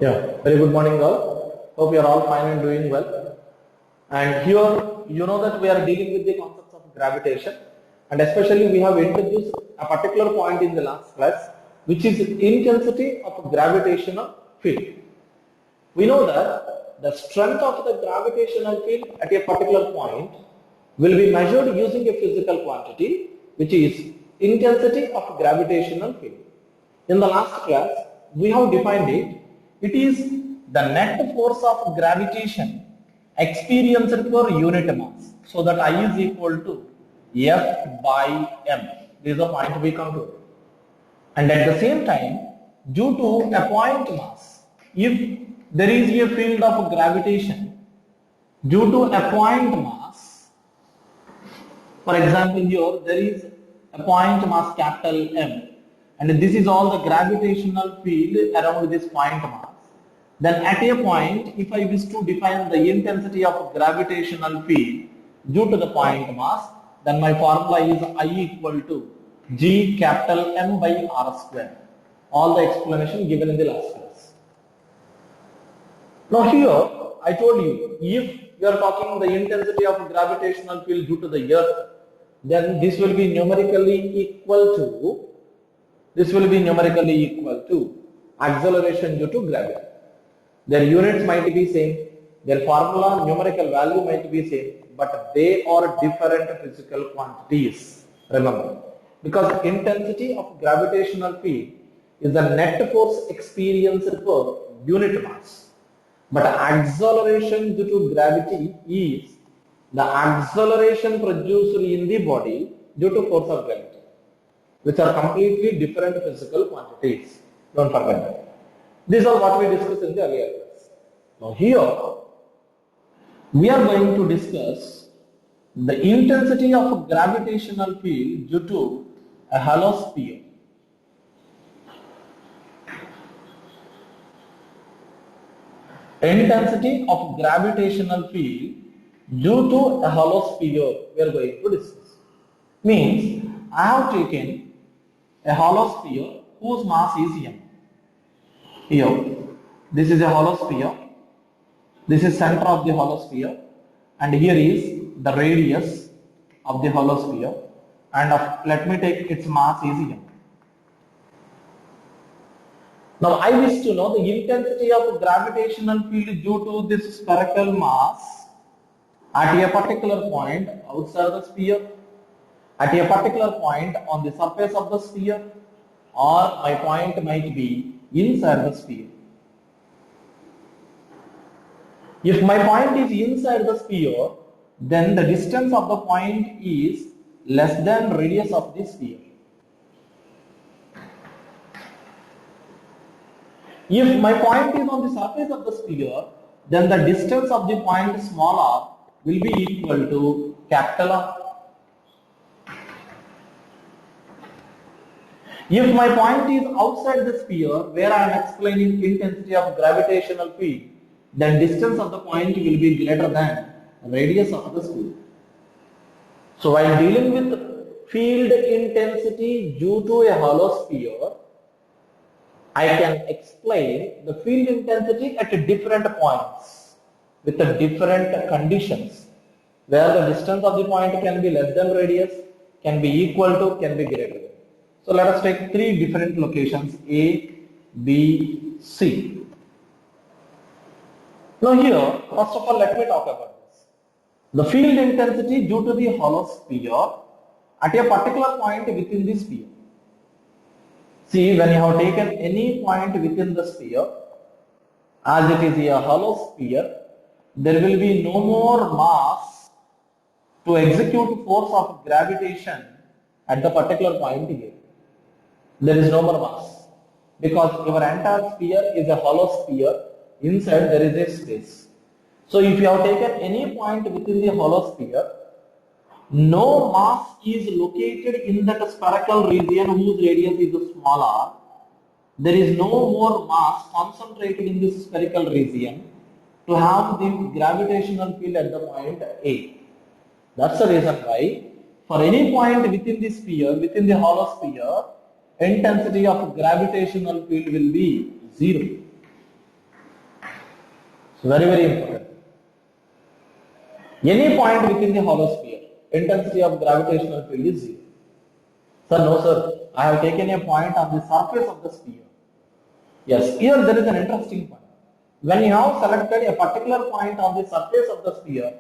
Yeah, very good morning all. Hope you are all fine and doing well. And here you know that we are dealing with the concepts of gravitation, and especially we have introduced a particular point in the last class, which is intensity of gravitational field. We know that the strength of the gravitational field at a particular point will be measured using a physical quantity, which is intensity of gravitational field. In the last class, we have defined it. It is the net force of gravitation experienced per unit mass. So that I is equal to F by m. This is the point we come to. And at the same time, due to a point mass, if there is a field of gravitation due to a point mass, for example here there is a point mass capital M, and this is all the gravitational field around this point mass. Then at a point, if I wish to define the intensity of gravitational field due to the point mass, then my formula is I equal to G capital M by R square. All the explanation given in the last class. Now here, I told you, if you are talking the intensity of gravitational field due to the earth, then this will be numerically equal to acceleration due to gravity. Their units might be same, their formula numerical value might be same, but they are different physical quantities. Remember, because intensity of gravitational field is the net force experienced per unit mass, but acceleration due to gravity is the acceleration produced in the body due to force of gravity, which are completely different physical quantities. Don't forget that. These are what we discussed in the earlier class. Now here, we are going to discuss the intensity of gravitational field due to a hollow sphere. Intensity of gravitational field due to a hollow sphere we are going to discuss. Means I have taken a hollow sphere whose mass is m. Here, this is a hollow sphere. This is center of the hollow sphere, and here is the radius of the hollow sphere, and let me take its mass is m. Now I wish to know the intensity of gravitational field due to this spherical mass at a particular point outside the sphere, at a particular point on the surface of the sphere, or my point might be inside the sphere. If my point is inside the sphere, then the distance of the point is less than radius of the sphere. If my point is on the surface of the sphere, then the distance of the point small r will be equal to capital R. If my point is outside the sphere where I am explaining intensity of gravitational field, then distance of the point will be greater than radius of the sphere. So while dealing with field intensity due to a hollow sphere, I can explain the field intensity at different points with the different conditions, where the distance of the point can be less than radius, can be equal to, can be greater than. So let us take three different locations A, B, C. Now here, first of all, let me talk about this. The field intensity due to the hollow sphere at a particular point within the sphere. See, when you have taken any point within the sphere, as it is a hollow sphere, there will be no more mass to execute force of gravitation at the particular point here. There is no more mass, because your entire sphere is a hollow sphere. Inside there is a space. So if you have taken any point within the hollow sphere, no mass is located in that spherical region whose radius is smaller. There is no more mass concentrated in this spherical region to have the gravitational field at the point A. That's the reason why for any point within the sphere, within the hollow sphere, intensity of gravitational field will be 0. Very, very important. Any point within the hollow sphere, intensity of gravitational field is 0. Sir, no sir, I have taken a point on the surface of the sphere. Yes, here there is an interesting point. When you have selected a particular point on the surface of the sphere,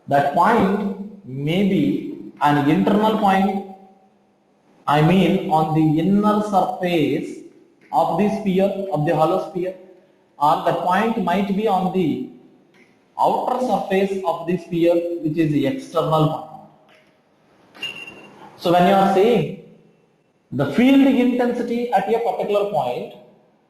that point may be an internal point, I mean on the inner surface of the sphere, of the hollow sphere, or the point might be on the outer surface of the sphere, which is the external point. So when you are saying the field intensity at a particular point,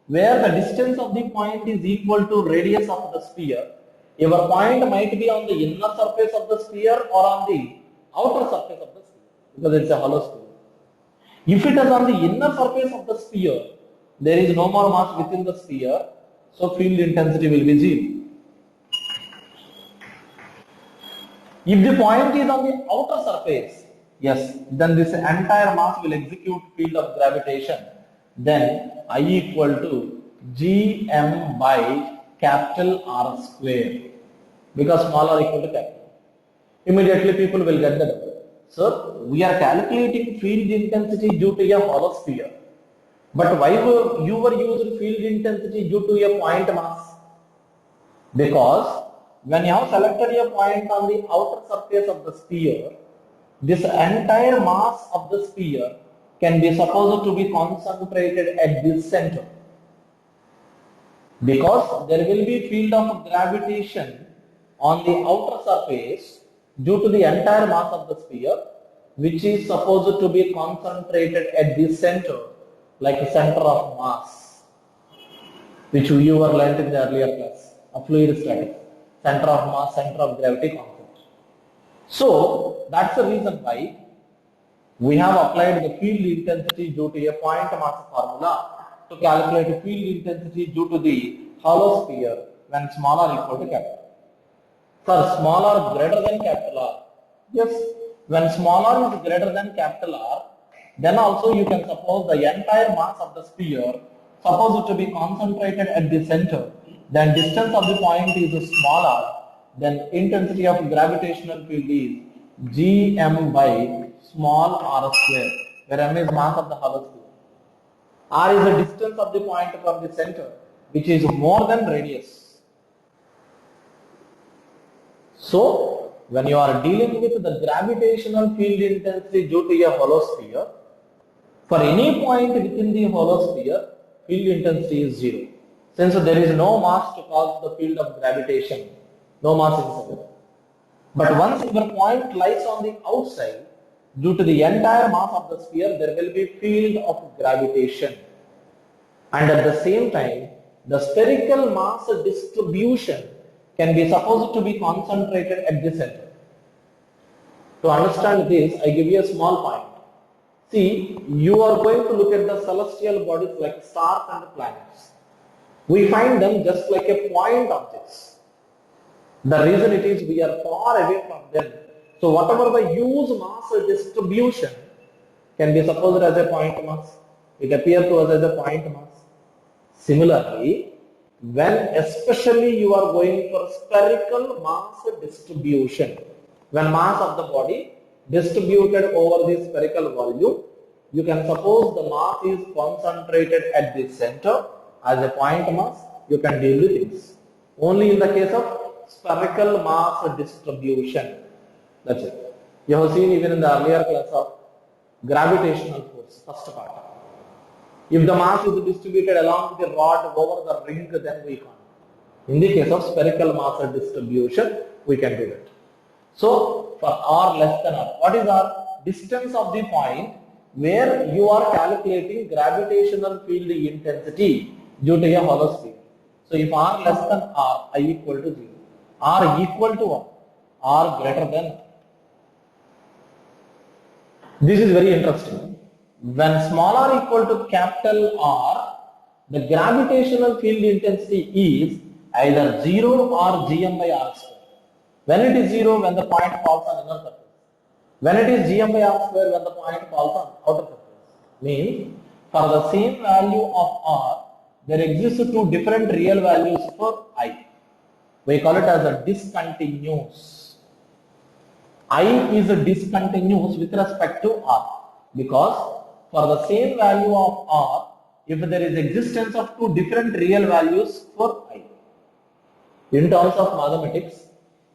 where the distance of the point is equal to radius of the sphere, your point might be on the inner surface of the sphere or on the outer surface of the sphere, because it's a hollow sphere. If it is on the inner surface of the sphere, there is no more mass within the sphere, so field intensity will be 0. If the point is on the outer surface, yes, then this entire mass will execute field of gravitation. Then I equal to Gm by capital R square, because small r equal to capital. Immediately people will get the doubt. So we are calculating field intensity due to a hollow sphere. But why you were using field intensity due to a point mass? Because when you have selected a point on the outer surface of the sphere, this entire mass of the sphere can be supposed to be concentrated at this center. Because there will be field of gravitation on the outer surface due to the entire mass of the sphere, which is supposed to be concentrated at this center, like a center of mass, which you were learnt in the earlier class of fluid statics. Center of mass, center of gravity concept. So that's the reason why we have applied the field intensity due to a point mass formula to calculate field intensity due to the hollow sphere when small r equal to capital. For small r greater than capital R, yes, when small r is greater than capital R, then also you can suppose the entire mass of the sphere supposed to be concentrated at the center. Then distance of the point is smaller, then intensity of gravitational field is Gm by small r square, where m is mass of the hollow sphere. R is the distance of the point from the center, which is more than radius. So when you are dealing with the gravitational field intensity due to a hollow sphere, for any point within the hollow sphere, field intensity is 0. Since there is no mass to cause the field of gravitation, no mass inside it. But once your point lies on the outside, due to the entire mass of the sphere, there will be field of gravitation. And at the same time, the spherical mass distribution can be supposed to be concentrated at the center. To understand this, I give you a small point. See, you are going to look at the celestial bodies like stars and planets. We find them just like a point objects. The reason it is we are far away from them. So whatever the use mass distribution can be supposed as a point mass. It appears to us as a point mass. Similarly, when especially you are going for spherical mass distribution, when mass of the body distributed over the spherical volume, you can suppose the mass is concentrated at the center as a point mass, you can deal with this. Only in the case of spherical mass distribution. That's it. You have seen even in the earlier class of gravitational force, first part. If the mass is distributed along the rod over the ring, then we can't. In the case of spherical mass distribution, we can do that. So, for r less than r, what is r? Distance of the point where you are calculating gravitational field intensity due to a hollow sphere. So, if r less than r, I equal to 0. R equal to 1. R greater than. This is very interesting. When small r equal to capital R, the gravitational field intensity is either 0 or Gm by r square. When it is 0, when the point falls on inner surface. When it is Gm by r square, when the point falls on outer surface. Means, for the same value of r, there exist two different real values for I. We call it as a discontinuous. I is discontinuous with respect to R, because for the same value of R, if there is existence of two different real values for I. In terms of mathematics,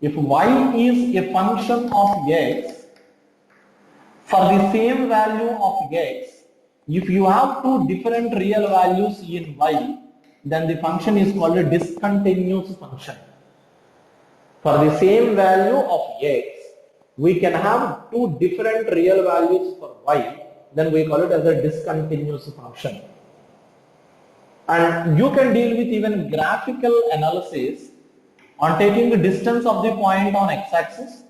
if y is a function of x, for the same value of x, if you have two different real values in y, then the function is called a discontinuous function. For the same value of x, we can have two different real values for y, then we call it as a discontinuous function. And you can deal with even graphical analysis on taking the distance of the point on x-axis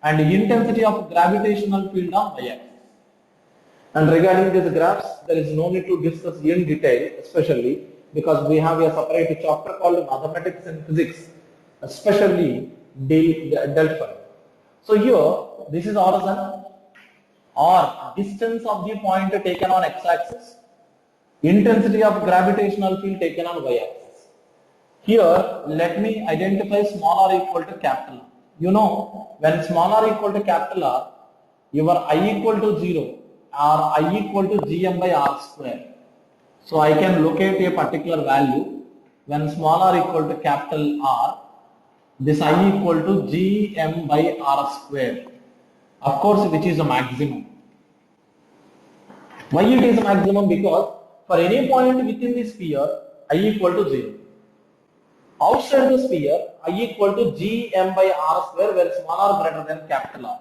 and the intensity of gravitational field on y-axis. And regarding these graphs, there is no need to discuss in detail, especially because we have a separate chapter called Mathematics and Physics, especially dealt for. So here, this is horizon or distance of the point taken on x-axis, intensity of gravitational field taken on y-axis. Here, let me identify small r equal to capital R. You know, when small r equal to capital R, your I equal to 0 or I equal to gm by r square. So I can locate a particular value when small r equal to capital R, this I equal to gm by r square. Of course, which is a maximum. Why it is a maximum? Because for any point within the sphere, I equal to 0. Outside the sphere, I equal to gm by r square, where small r greater than capital R.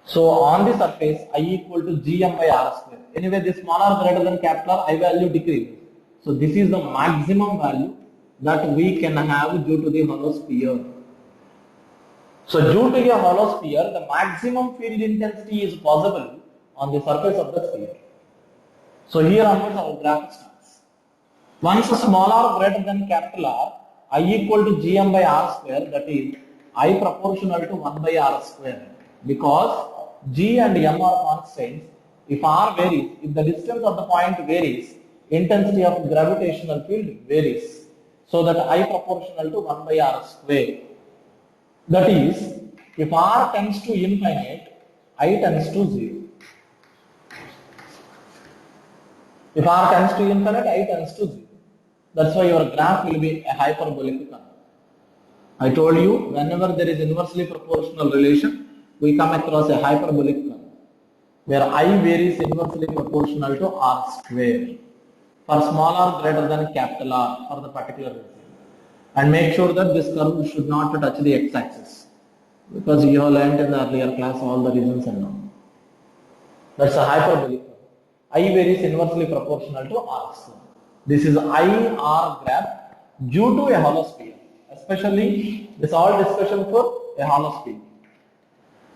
So on the surface, I equal to gm by r square. Anyway, the small r greater than capital R, I value decreases. So this is the maximum value that we can have due to the hollow sphere. So due to a hollow sphere, the maximum field intensity is possible on the surface of the sphere. So here onwards our graph starts. Once small r greater than capital R, I equal to gm by r square, that is I proportional to 1 by r square. Because g and m are constants, if r varies, if the distance of the point varies, intensity of gravitational field varies. So that I proportional to 1 by r square. That is, if r tends to infinite, I tends to 0. If r tends to infinite, I tends to 0. That's why your graph will be a hyperbolic curve. I told you, whenever there is inversely proportional relation, we come across a hyperbolic curve, where I varies inversely proportional to r square for small r greater than capital R for the particular reason. And make sure that this curve should not touch the x-axis, because you have learnt in the earlier class all the reasons and all. That's a hyperbolic curve. I varies inversely proportional to r square. This is IR graph due to a hollow sphere. Especially, this all discussion for a hollow sphere.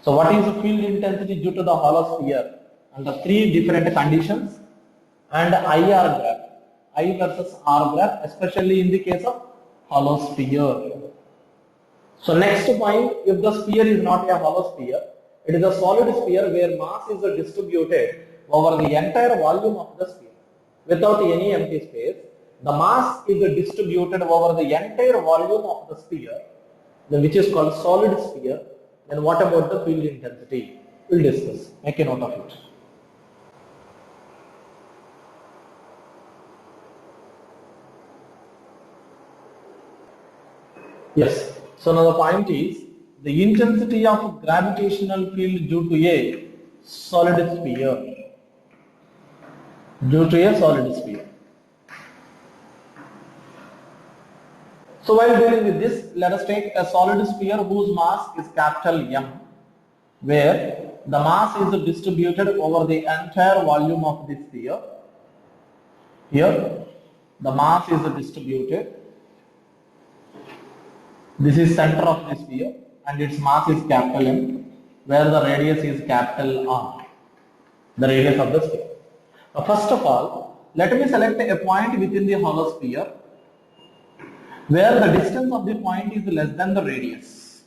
So what is the field intensity due to the hollow sphere? Under three different conditions, and IR graph, I versus R graph, especially in the case of hollow sphere. So next point, if the sphere is not a hollow sphere, it is a solid sphere where mass is distributed over the entire volume of the sphere without any empty space. The mass is distributed over the entire volume of the sphere, which is called solid sphere. Then what about the field intensity? We'll discuss. Make a note of it. Yes. So now the point is the intensity of gravitational field due to a solid sphere. Due to a solid sphere. So while dealing with this, let us take a solid sphere whose mass is capital M, where the mass is distributed over the entire volume of the sphere. Here, the mass is distributed. This is center of the sphere, and its mass is capital M, where the radius is capital R, the radius of the sphere. First of all, let me select a point within the hollow sphere where the distance of the point is less than the radius.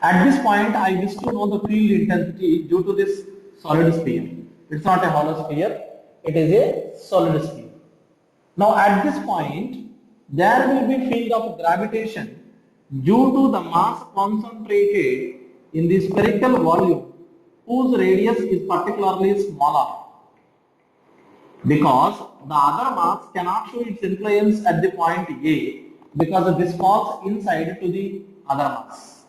At this point, I wish to know the field intensity due to this solid sphere. It's not a hollow sphere, it is a solid sphere. Now at this point, there will be field of gravitation due to the mass concentrated in the spherical volume whose radius is particularly smaller, because the other mass cannot show its influence at the point A because this falls inside to the other mass.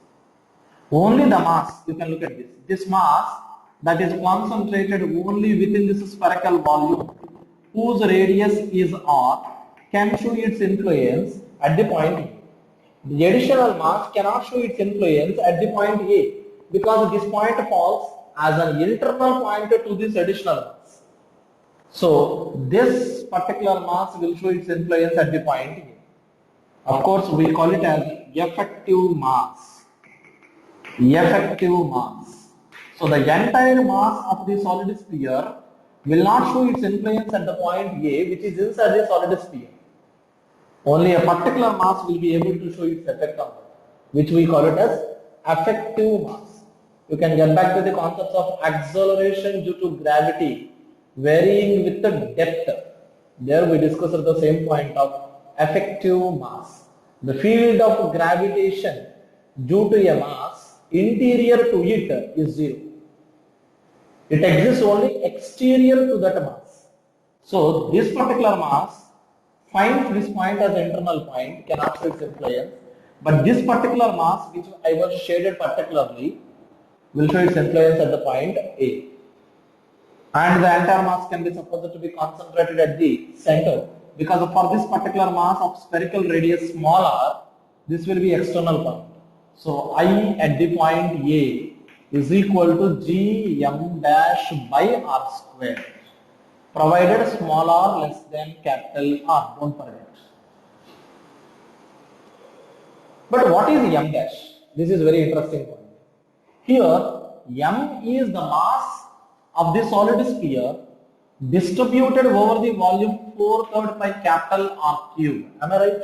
Only the mass, you can look at this mass that is concentrated only within this spherical volume whose radius is r can show its influence at the point A. The additional mass cannot show its influence at the point A because this point falls as an internal point to this additional mass. So this particular mass will show its influence at the point A. Of course, we call it as effective mass. Effective mass. So the entire mass of the solid sphere will not show its influence at the point A, which is inside the solid sphere. Only a particular mass will be able to show its effect on it, which we call it as effective mass. You can get back to the concepts of acceleration due to gravity varying with the depth. There we discussed the same point of effective mass. The field of gravitation due to a mass interior to it is zero. It exists only exterior to that mass. So this particular mass finds this point as internal point, cannot show its influence, but this particular mass which I was shaded particularly will show its influence at the point A. And the entire mass can be supposed to be concentrated at the center, because for this particular mass of spherical radius smaller, this will be external point. So I at the point A is equal to G m dash by r square, provided small r less than capital R, don't forget. But what is m dash? This is very interesting point. Here m is the mass of the solid sphere distributed over the volume 4/3 by capital R cube. Am I right?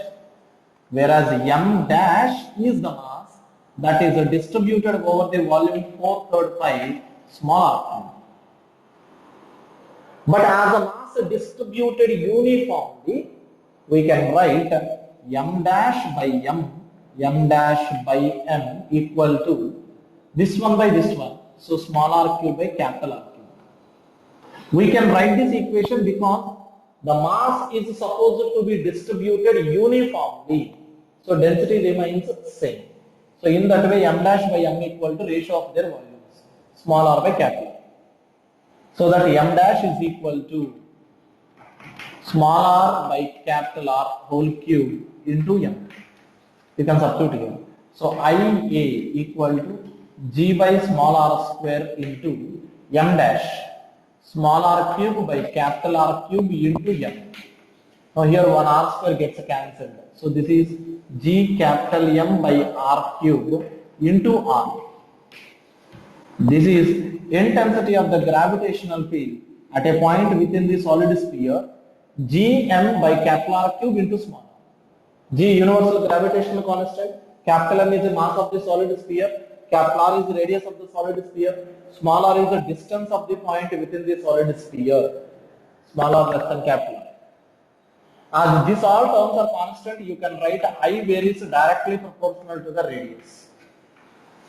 Whereas m dash is the mass that is distributed over the volume 4/3 by small r cube. But as a mass distributed uniformly, we can write m dash by m dash by m equal to this one by this one. So small r cube by capital R cube. We can write this equation because the mass is supposed to be distributed uniformly. So density remains same. So in that way m dash by m equal to ratio of their volumes, small r by capital R. So that m dash is equal to small r by capital R whole cube into m. You can substitute here. So IA equal to G by small r square into m dash small r cube by capital R cube into m. Now here one r square gets cancelled. So this is G capital M by R cube into R. This is intensity of the gravitational field at a point within the solid sphere, Gm by capital R cube into small r. G universal gravitational constant, capital M is the mass of the solid sphere, capital R is the radius of the solid sphere, small r is the distance of the point within the solid sphere, small r less than capital R. As these all terms are constant, you can write I varies directly proportional to the radius,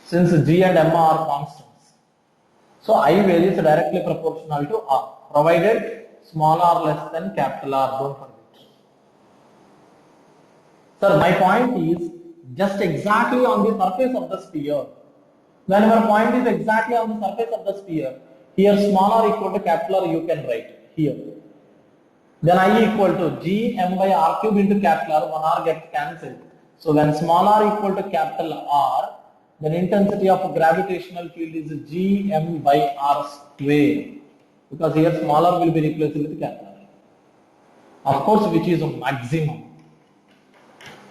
since G and M are constants. So I varies directly proportional to R, provided small r less than capital R, don't forget. Sir, my point is just exactly on the surface of the sphere. Whenever point is exactly on the surface of the sphere, here small r equal to capital R you can write here. Then I equal to G m by R cube into capital R, one R gets cancelled. So when small r equal to capital R, then intensity of gravitational field is G m by R square, because here small r will be replaced with capital R. Of course, which is a maximum.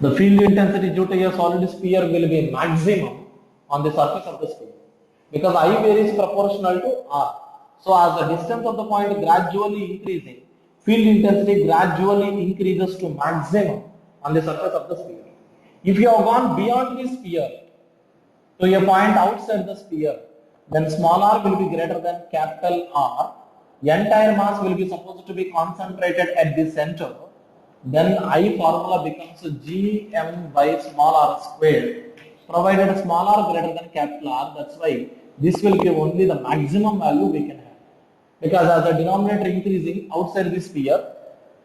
The field intensity due to a solid sphere will be maximum on the surface of the sphere, because I varies proportional to R. So as the distance of the point gradually increasing, field intensity gradually increases to maximum on the surface of the sphere. If you have gone beyond the sphere to a point outside the sphere, then small r will be greater than capital R. The entire mass will be supposed to be concentrated at the center, then I formula becomes Gm by small r squared, provided small r greater than capital R. That's why this will give only the maximum value we can have. Because as the denominator increasing outside the sphere,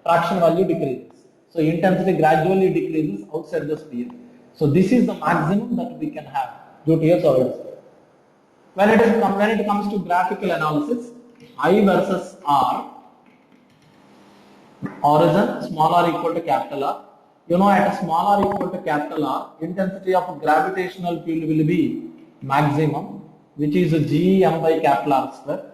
fraction value decreases. So intensity gradually decreases outside the sphere. So this is the maximum that we can have due to a solid sphere. When it comes to graphical analysis, I versus R, origin small r equal to capital R. You know, at a small r equal to capital R, intensity of gravitational field will be maximum, which is Gm by capital R square.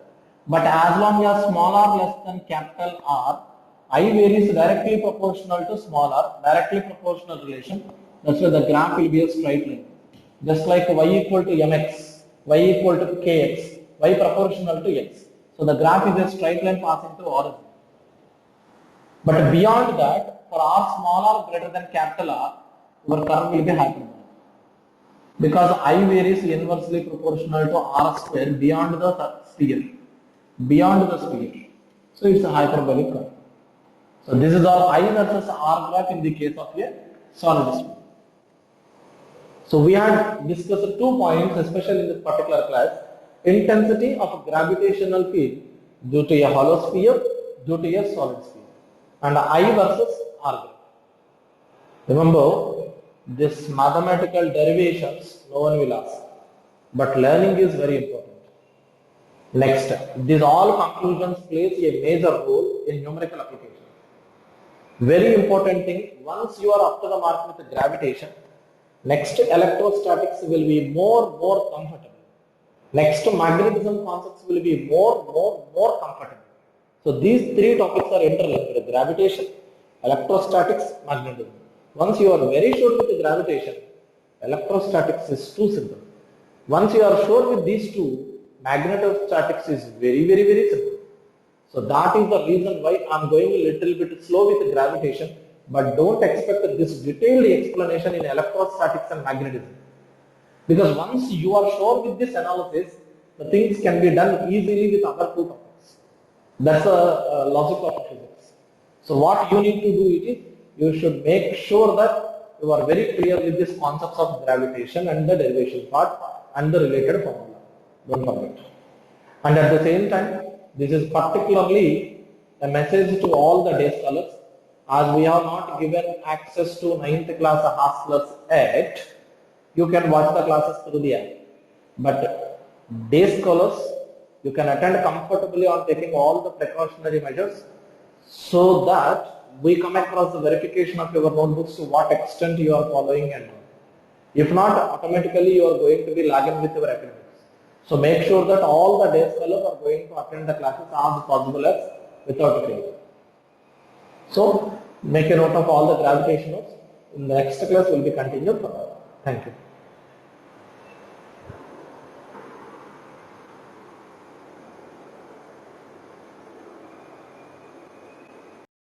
But as long as small r less than capital R, I varies directly proportional to small r, directly proportional relation. That's why the graph will be a straight line. Just like y equal to mx, y equal to kx, y proportional to x. So the graph is a straight line passing through origin. But beyond that, for r small r greater than capital R, our curve will be hyperbolic. Because I varies inversely proportional to r square beyond the sphere. Beyond the sphere. So it's a hyperbolic curve. So this is our I versus R graph in the case of a solid sphere. So we had discussed 2 points, especially in this particular class: intensity of gravitational field due to a hollow sphere, due to a solid sphere, and I versus R graph. Remember, this mathematical derivations no one will ask, but learning is very important. Next, these all conclusions plays a major role in numerical application. Very important thing, once you are up to the mark with gravitation, next electrostatics will be more comfortable. Next magnetism concepts will be more comfortable. So these 3 topics are interlinked: gravitation, electrostatics, magnetism. Once you are very sure with the gravitation, electrostatics is too simple. Once you are sure with these 2, magnetostatics is very simple. So that is the reason why I am going a little bit slow with gravitation, but don't expect this detailed explanation in electrostatics and magnetism. Because once you are sure with this analysis, the things can be done easily with other 2 topics. That's the logic of physics. So what you need to do is, you should make sure that you are very clear with these concepts of gravitation and the derivation part and the related formula. Don't forget. And at the same time, this is particularly a message to all the day scholars, as we have not given access to 9th class hostlers yet. You can watch the classes through the app. But day scholars, you can attend comfortably on taking all the precautionary measures, so that we come across the verification of your notebooks to what extent you are following and all. If not, automatically you are going to be lagging with your academics. So make sure that all the day scholars are going to attend the classes as possible as without fail. So make a note of all the gravitation notes. In the next class will be continued. Thank you.